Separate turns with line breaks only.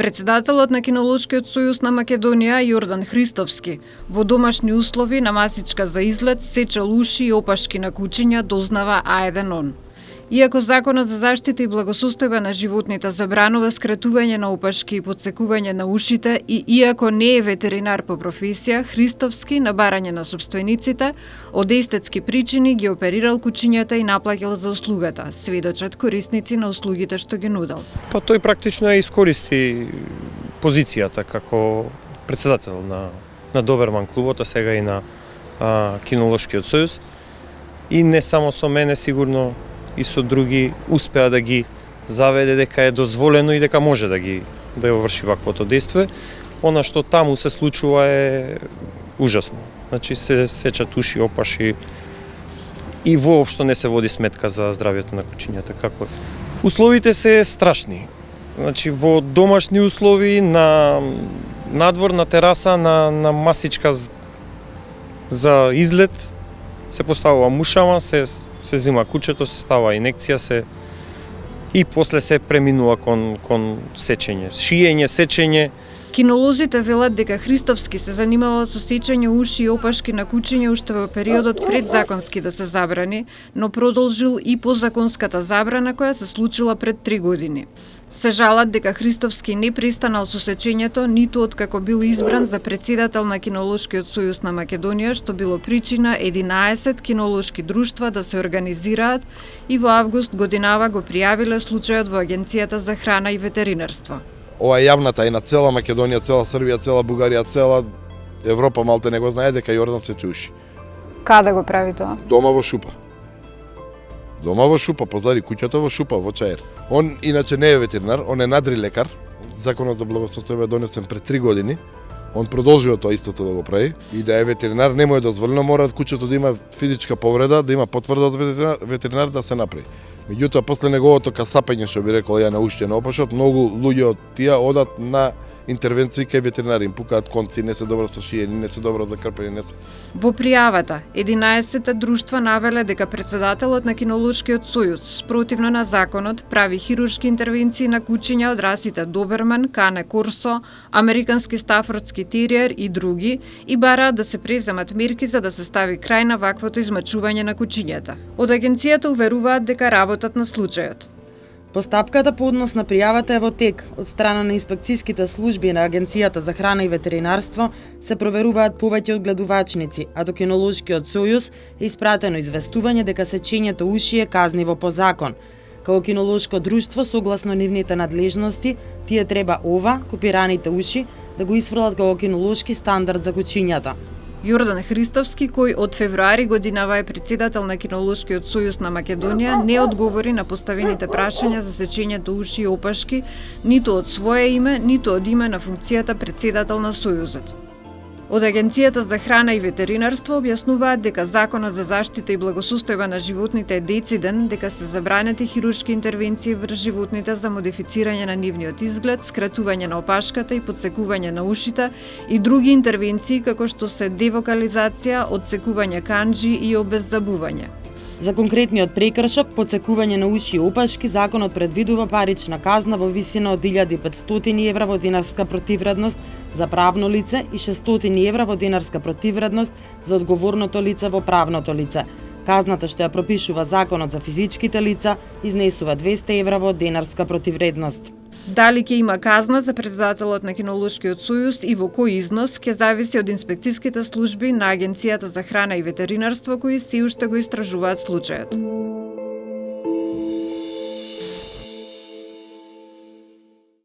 Председателот на Кинолошкиот сојуз на Македонија Јордан Христовски во домашни услови на масичка за излет сечел уши и опашки на кучиња, дознава А1. Иако Законот за заштита и благосостојба на животните забранува скратување на опашки и подсекување на ушите и иако не е ветеринар по професија, Христовски на барање на сопствениците од естетски причини ги оперирал кучињата и наплаќал за услугата, сведочат корисници на услугите што ги нудел.
Па тој практично ја искористи позицијата како председател на Доберман клубот, а сега и на Кинолошкиот сојуз. И не само со мене, сигурно и со други успеа да ги заведе дека е дозволено и дека може да ја врши ваквото дејство. Она што таму се случува е ужасно. Значи се сечат уши, опаши и воопшто не се води сметка за здравјето на кучињата. Како условите се страшни. Значи во домашни услови, на надвор, на тераса, на масичка за излет се поставува мушама, се зима кучето, се става инекција, и после се преминува кон сечење, шиење, сечење.
Кинолозите велат дека Христовски се занимавал со сечење уши и опашки на кучиња уште во периодот пред законски да се забрани, но продолжил и по законската забрана која се случила пред 3 години. Се жалат дека Христовски не престанал со сечењето ниту откако бил избран за председател на Кинолошкиот сојуз на Македонија, што било причина 11 кинолошки друштва да се организираат и во август годинава го пријавиле случајот во Агенцијата за храна и ветеринарство.
Ова е јавната и на цела Македонија, цела Србија, цела Бугарија, цела Европа малте не го знае дека Јордан сече уши.
Каде го прави тоа?
Дома во Шупа. Дома во Шупа, позади куќата во Шупа, во Чаер. Он иначе не е ветеринар, он е надри лекар. Законот за благосостојба е донесен пред 3 години. Он продолжува тоа истото да го прави. И да е ветеринар не му е дозволено, мора куќето да има физичка повреда, да има потврда од ветеринар да се направи. Меѓутоа, после неговото касапење, што би рекол ја на уште на опашот, многу луѓе од тие одат на интервенции кај ветеринари, им пукаат конци, не се добро со шиење, не се добро за крпење, не се.
Во пријавата, 11 друштва навеле дека председателот на Кинолошкиот сојуз, спротивно на законот, прави хируршки интервенции на кучиња од расите Доберман, Кане Корсо, Американски стафордски териер и други и бараат да се преземат мерки за да се стави крај на ваквото измачување на кучињата. Од агенцијата уверуваат дека работат на случајот.
Постапката по однос на пријавата е во тек. Од страна на инспекцијските служби на Агенцијата за храна и ветеринарство се проверуваат повеќе одгледувачници, а до Кинолошкиот сојуз е испратено известување дека сечењето уши е казниво по закон. Како кинолошко друштво, согласно нивните надлежности, тие треба копираните уши, да го исфрлат како кинолошки стандард за кучињата.
Јордан Христовски, кој од февруари годинава е председател на Кинолошкиот сојуз на Македонија, не одговори на поставените прашања за сечењето уши и опашки, ниту од свое име, ниту од име на функцијата председател на сојузот. Од Агенцијата за храна и ветеринарство објаснуваат дека Законот за заштита и благосостојба на животните е дециден, дека се забранети хируршки интервенции врз животните за модифицирање на нивниот изглед, скратување на опашката и подсекување на ушите и други интервенции како што се девокализација, одсекување канџи и обеззабување.
За конкретниот прекршок, подсекување на уши и опашки, законот предвидува парична казна во висина од 1500 евра во динарска противвредност за правно лице и 600 евра во динарска противвредност за одговорното лице во правното лице. Казната што ја пропишува законот за физичките лица изнесува 200 евра во динарска противвредност.
Дали ќе има казна за председателот на Кинолошкиот сојуз и во кој износ ќе зависи од инспекцијските служби на Агенцијата за храна и ветеринарство кои се уште го истражуваат случајот.